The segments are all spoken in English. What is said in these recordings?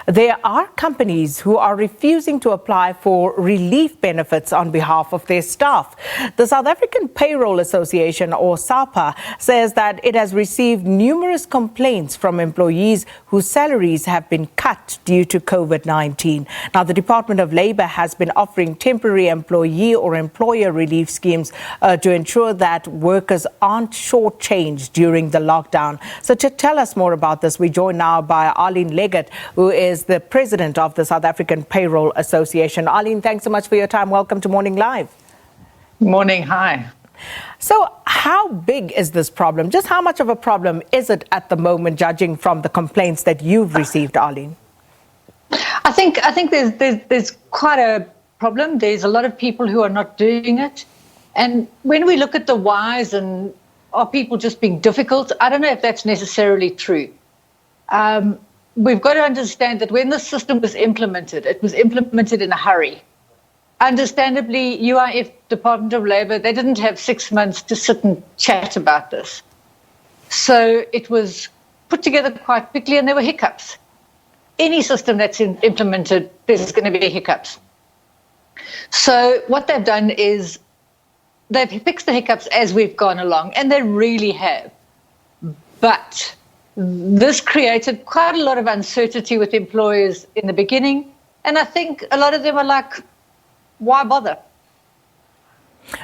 There are companies who are refusing to apply for relief benefits on behalf of their staff. The South African Payroll Association, or SAPA, says that it has received numerous complaints from employees whose salaries have been cut due to COVID-19. Now, the Department of Labour has been offering temporary employee or employer relief schemes to ensure that workers aren't shortchanged during the lockdown. So to tell us more about this, we join now by Arlene Leggat, who is the president of the South African Payroll Association. Arlene, thanks so much for your time. Welcome to Morning Live. Morning, hi. So how big is this problem? Just how much of a problem is it at the moment, judging from the complaints that you've received, Arlene? I think there's quite a problem. There's a lot of people who are not doing it. And when we look at the whys and are people just being difficult, I don't know if that's necessarily true. We've got to understand that when the system was implemented, it was implemented in a hurry. Understandably, UIF, Department of Labour, they didn't have 6 months to sit and chat about this. So it was put together quite quickly and there were hiccups. Any system that's implemented, there's going to be hiccups. So what they've done is they've fixed the hiccups as we've gone along, and they really have. But this created quite a lot of uncertainty with employers in the beginning, and I think a lot of them are like, why bother?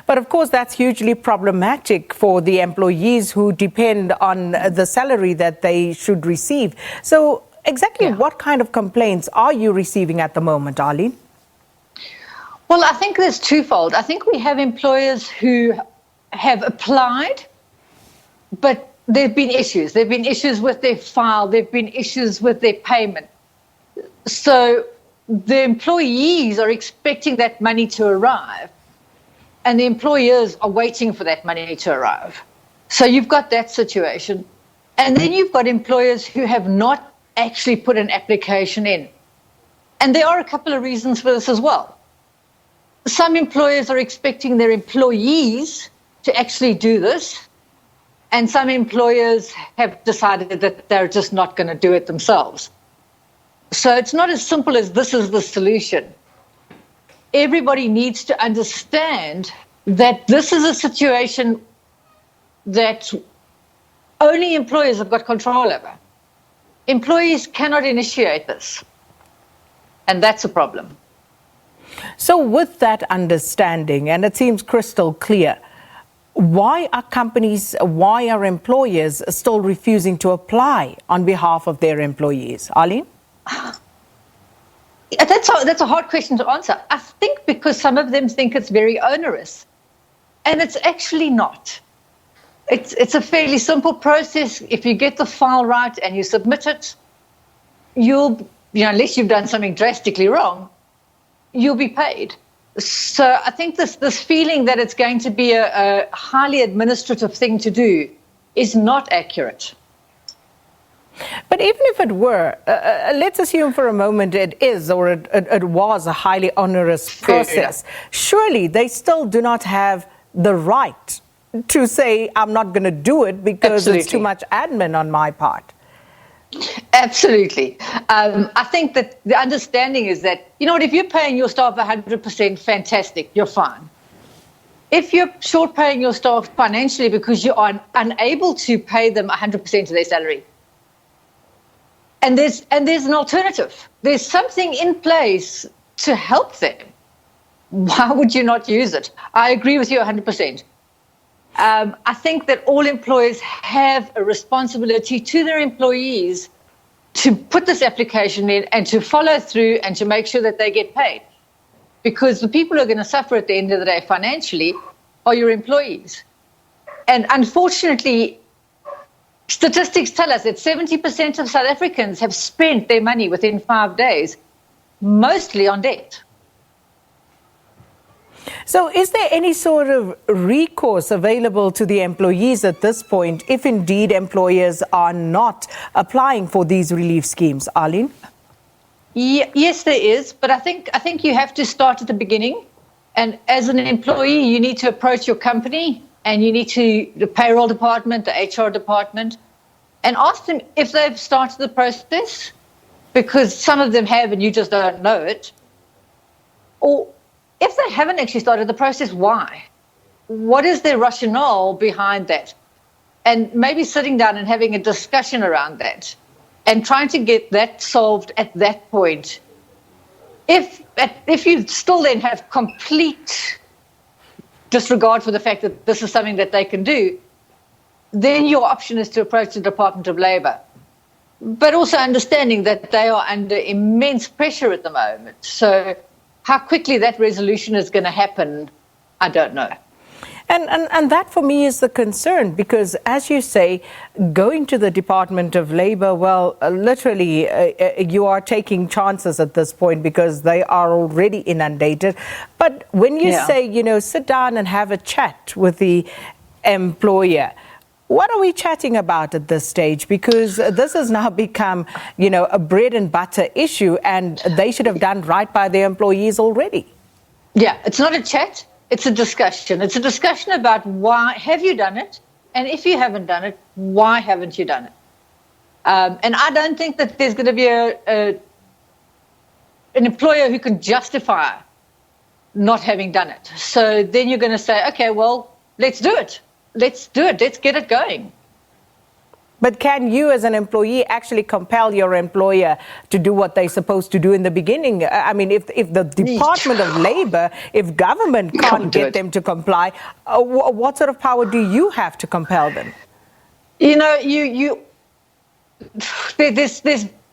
But of course, that's hugely problematic for the employees who depend on the salary that they should receive. So exactly what kind of complaints are you receiving at the moment, Arlene? Well, I think there's twofold. I think we have employers who have applied, but there have been issues. There have been issues with their file. There have been issues with their payment. So the employees are expecting that money to arrive, and the employers are waiting for that money to arrive. So you've got that situation. And then you've got employers who have not actually put an application in. And there are a couple of reasons for this as well. Some employers are expecting their employees to actually do this, and some employers have decided that they're just not going to do it themselves. So it's not as simple as this is the solution. Everybody needs to understand that this is a situation that only employers have got control over. Employees cannot initiate this, and that's a problem. So with that understanding, and it seems crystal clear, why are employers still refusing to apply on behalf of their employees? Arlene? That's a hard question to answer. I think because some of them think it's very onerous, and it's actually not. It's a fairly simple process. If you get the file right and you submit it, unless you've done something drastically wrong, you'll be paid. So I think this feeling that it's going to be a highly administrative thing to do is not accurate. But even if it were, let's assume for a moment it is, or it was a highly onerous process. Surely they still do not have the right to say, I'm not going to do it because it's too much admin on my part. Absolutely. I think that the understanding is that, if you're paying your staff 100%, fantastic, you're fine. If you're short paying your staff financially because you are unable to pay them 100% of their salary, and there's an alternative, there's something in place to help them, why would you not use it? I agree with you 100%. I think that all employers have a responsibility to their employees to put this application in and to follow through and to make sure that they get paid. Because the people who are going to suffer at the end of the day financially are your employees. And unfortunately, statistics tell us that 70% of South Africans have spent their money within 5 days, mostly on debt. So is there any sort of recourse available to the employees at this point if indeed employers are not applying for these relief schemes, Arlene? Yes, there is. But I think you have to start at the beginning. And as an employee, you need to approach your company and you need the payroll department, the HR department, and ask them if they've started the process because some of them have and you just don't know it. Or if they haven't actually started the process, why? What is their rationale behind that? And maybe sitting down and having a discussion around that and trying to get that solved at that point. If you still then have complete disregard for the fact that this is something that they can do, then your option is to approach the Department of Labour. But also understanding that they are under immense pressure at the moment. So how quickly that resolution is going to happen, I don't know. And that for me is the concern, because as you say, going to the Department of Labour, well, literally you are taking chances at this point because they are already inundated. But when you say, sit down and have a chat with the employer, what are we chatting about at this stage? Because this has now become, a bread and butter issue, and they should have done right by their employees already. Yeah, it's not a chat. It's a discussion. It's a discussion about why have you done it? And if you haven't done it, why haven't you done it? And I don't think that there's going to be an employer who can justify not having done it. So then you're going to say, okay, well, let's do it. Let's do it. Let's get it going. But can you as an employee actually compel your employer to do what they're supposed to do in the beginning? I mean, if the Department of Labour, if government can't get them to comply, what sort of power do you have to compel them? There's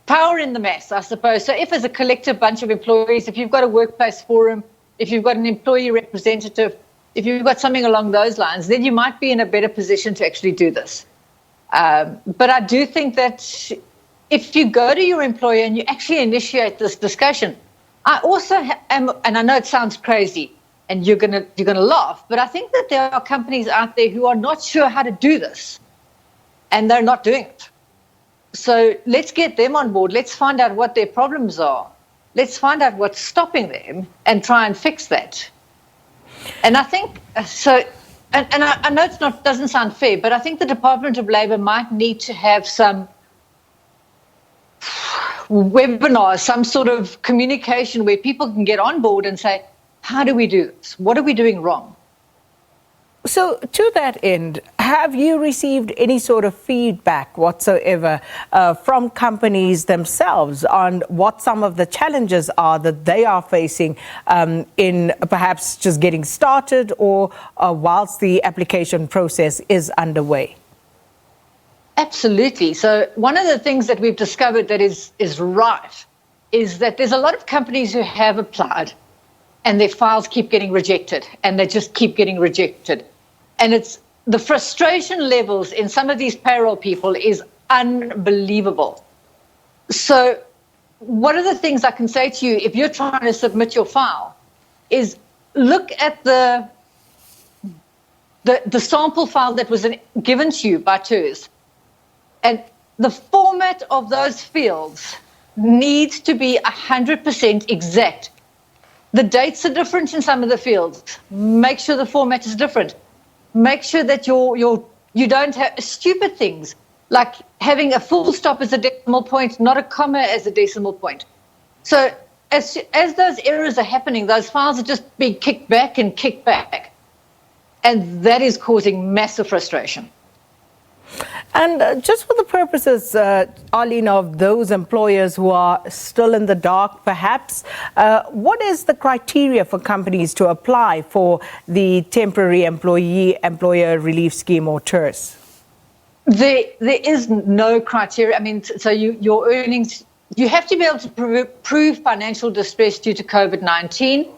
power in the mass, I suppose. So if as a collective bunch of employees, if you've got a workplace forum, if you've got an employee representative, if you've got something along those lines, then you might be in a better position to actually do this. But I do think that if you go to your employer and you actually initiate this discussion, I also am, and I know it sounds crazy and you're gonna laugh, but I think that there are companies out there who are not sure how to do this and they're not doing it. So let's get them on board. Let's find out what their problems are. Let's find out what's stopping them and try and fix that. And I think so. And I know doesn't sound fair, but I think the Department of Labour might need to have some webinars, some sort of communication where people can get on board and say, how do we do this? What are we doing wrong? So to that end, have you received any sort of feedback whatsoever from companies themselves on what some of the challenges are that they are facing in perhaps just getting started or whilst the application process is underway? Absolutely. So one of the things that we've discovered that is right is that there's a lot of companies who have applied and their files keep getting rejected and they just keep getting rejected. And it's the frustration levels in some of these payroll people is unbelievable. So one of the things I can say to you, if you're trying to submit your file, is look at the sample file that was given to you by TERS. And the format of those fields needs to be 100% exact. The dates are different in some of the fields. Make sure the format is different. Make sure that you don't have stupid things like having a full stop as a decimal point, not a comma as a decimal point. So as those errors are happening, those files are just being kicked back. And that is causing massive frustration. And just for the purposes, Arlene, of those employers who are still in the dark, perhaps, what is the criteria for companies to apply for the temporary employer relief scheme or TERS? There is no criteria. I mean, so your earnings, you have to be able to prove financial distress due to COVID-19.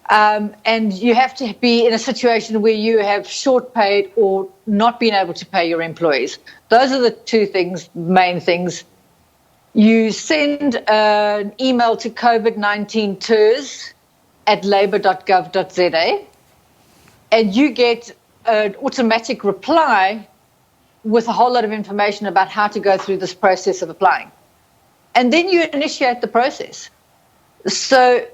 And you have to be in a situation where you have short paid or not been able to pay your employees. Those are the two main things. You send an email to COVID-19 TERS at labour.gov.za and you get an automatic reply with a whole lot of information about how to go through this process of applying. And then you initiate the process. So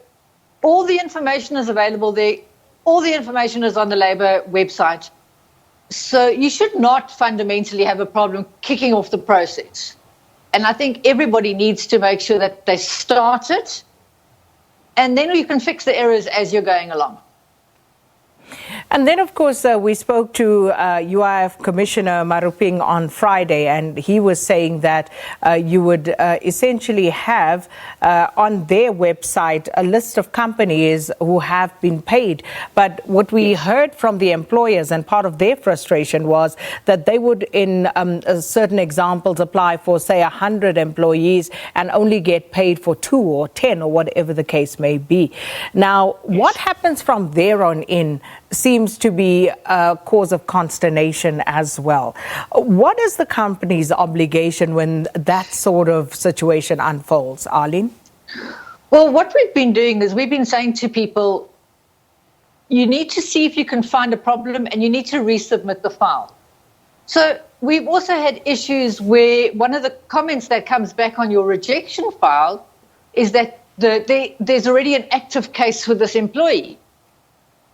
all the information is available there. All the information is on the Labour website. So you should not fundamentally have a problem kicking off the process. And I think everybody needs to make sure that they start it, and then you can fix the errors as you're going along. And then, of course, we spoke to UIF Commissioner Maruping on Friday, and he was saying that you would essentially have on their website a list of companies who have been paid. But what we heard from the employers, and part of their frustration was that they would, in certain examples, apply for, say, 100 employees and only get paid for 2 or 10 or whatever the case may be. Now, what happens from there on in seems to be a cause of consternation as well. What is the company's obligation when that sort of situation unfolds, Arlene? Well, what we've been doing is we've been saying to people, you need to see if you can find a problem and you need to resubmit the file. So we've also had issues where one of the comments that comes back on your rejection file is that there's already an active case with this employee.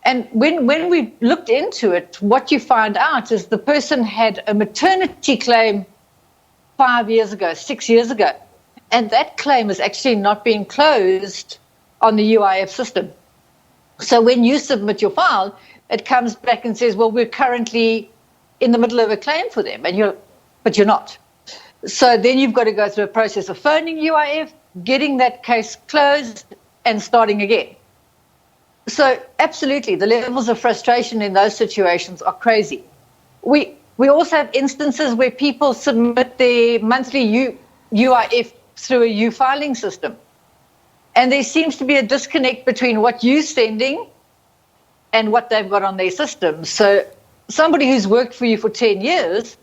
And when we looked into it, what you find out is the person had a maternity claim 5 years ago, 6 years ago, and that claim is actually not being closed on the UIF system. So when you submit your file, it comes back and says, well, we're currently in the middle of a claim for them, but you're not. So then you've got to go through a process of phoning UIF, getting that case closed, and starting again. So absolutely, the levels of frustration in those situations are crazy. We also have instances where people submit their monthly UIF through a U-filing system. And there seems to be a disconnect between what you're sending and what they've got on their system. So somebody who's worked for you for 10 years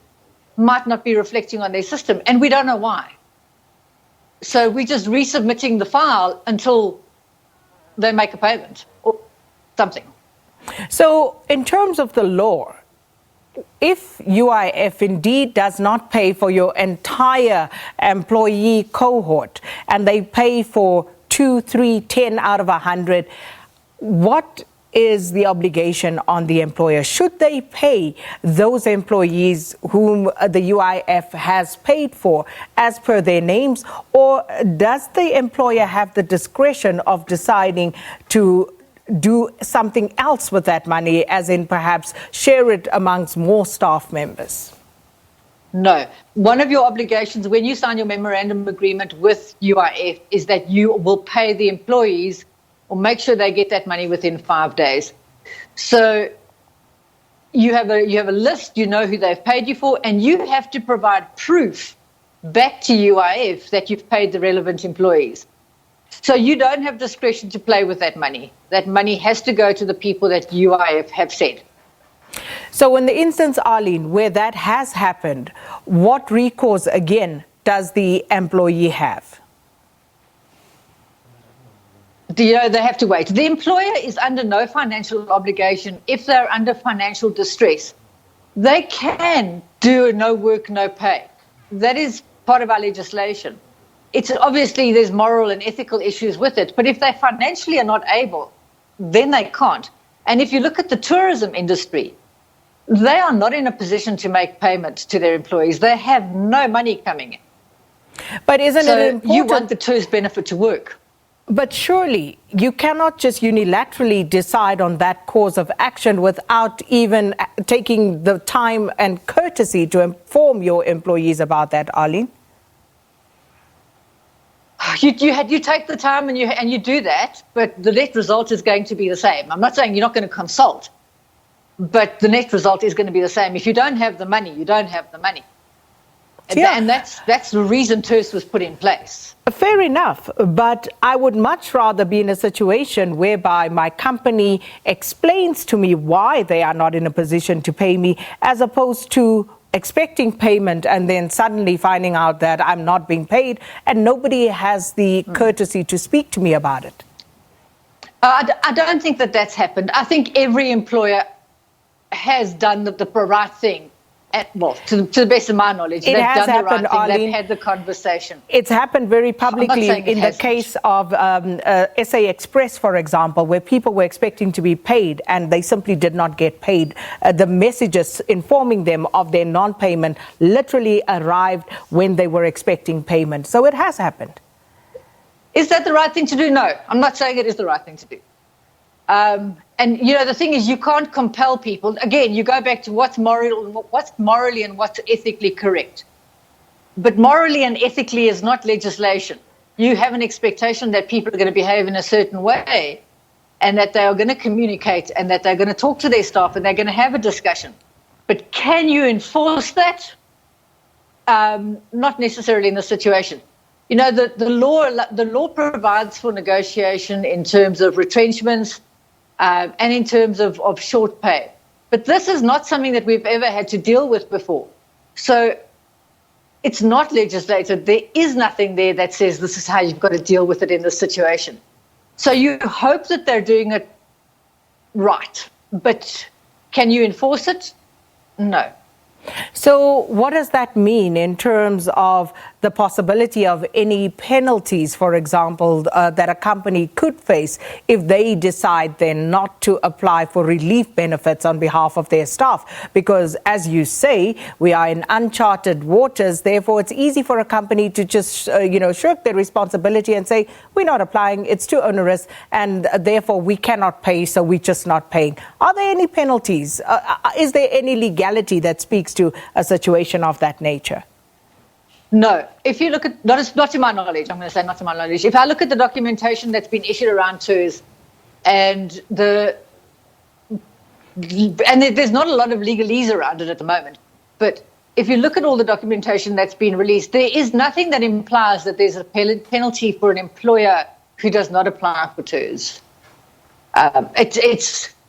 might not be reflecting on their system, and we don't know why. So we're just resubmitting the file until they make a payment or something. So in terms of the law, if UIF indeed does not pay for your entire employee cohort and they pay for 2, 3, 10 out of 100, what is the obligation on the employer? Should they pay those employees whom the UIF has paid for as per their names, or does the employer have the discretion of deciding to do something else with that money, as in perhaps share it amongst more staff members? No. One of your obligations when you sign your memorandum agreement with UIF is that you will pay the employees or make sure they get that money within 5 days. So you have a list, you know who they've paid you for, and you have to provide proof back to UIF that you've paid the relevant employees. So you don't have discretion to play with that money. That money has to go to the people that UIF have said. So in the instance, Arlene, where that has happened, what recourse again does the employee have? They have to wait. The employer is under no financial obligation if they're under financial distress. They can do no work, no pay. That is part of our legislation. It's obviously there's moral and ethical issues with it, but if they financially are not able, then they can't. And if you look at the tourism industry, they are not in a position to make payment to their employees. They have no money coming in. But isn't it important? You want the tourist benefit to work. But surely you cannot just unilaterally decide on that course of action without even taking the time and courtesy to inform your employees about that, Arlene. You take the time and you do that, but the net result is going to be the same. I'm not saying you're not going to consult, but the net result is going to be the same. If you don't have the money, you don't have the money. And that's the reason TERS was put in place. Fair enough, but I would much rather be in a situation whereby my company explains to me why they are not in a position to pay me, as opposed to expecting payment and then suddenly finding out that I'm not being paid and nobody has the courtesy to speak to me about it. I don't think that that's happened. I think every employer has done the right thing Well, to the best of my knowledge, It they've has done the right happened, thing. Arlene. They've had the conversation. It's happened very publicly in the case of SA Express, for example, where people were expecting to be paid and they simply did not get paid. The messages informing them of their non-payment literally arrived when they were expecting payment. So it has happened. Is that the right thing to do? No, I'm not saying it is the right thing to do. And, you know, the thing is, you can't compel people. Again, you go back to what's morally and what's ethically correct. But morally and ethically is not legislation. You have an expectation that people are going to behave in a certain way and that they are going to communicate and that they're going to talk to their staff and they're going to have a discussion. But can you enforce that? Not necessarily in this situation. You know, the law provides for negotiation in terms of retrenchments, and in terms of short pay. But this is not something that we've ever had to deal with before. So it's not legislated. There is nothing there that says this is how you've got to deal with it in this situation. So you hope that they're doing it right. But can you enforce it? No. So what does that mean in terms of the possibility of any penalties, for example, that a company could face if they decide then not to apply for relief benefits on behalf of their staff? Because, as you say, we are in uncharted waters. Therefore, it's easy for a company to just, shirk their responsibility and say, we're not applying, it's too onerous, and therefore we cannot pay, so we're just not paying. Are there any penalties? Is there any legality that speaks to a situation of that nature? No. If you look at, not to my knowledge, I'm going to say not to my knowledge. If I look at the documentation that's been issued around TERS and there's not a lot of legalese around it at the moment, but if you look at all the documentation that's been released, there is nothing that implies that there's a penalty for an employer who does not apply for TERS.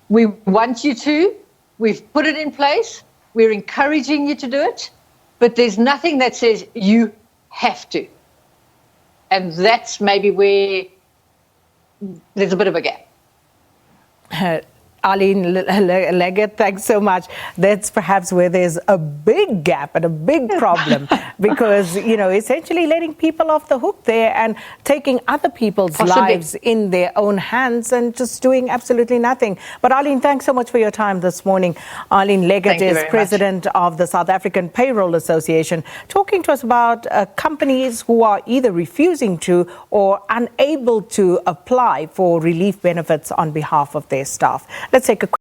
We want you to, we've put it in place, we're encouraging you to do it, but there's nothing that says you have to. And that's maybe where there's a bit of a gap. Arlene Leggat, thanks so much. That's perhaps where there's a big gap and a big problem because, essentially letting people off the hook there and taking other people's lives in their own hands and just doing absolutely nothing. But Arlene, thanks so much for your time this morning. Arlene Leggat is president of the South African Payroll Association, talking to us about companies who are either refusing to or unable to apply for relief benefits on behalf of their staff. Let's take a quick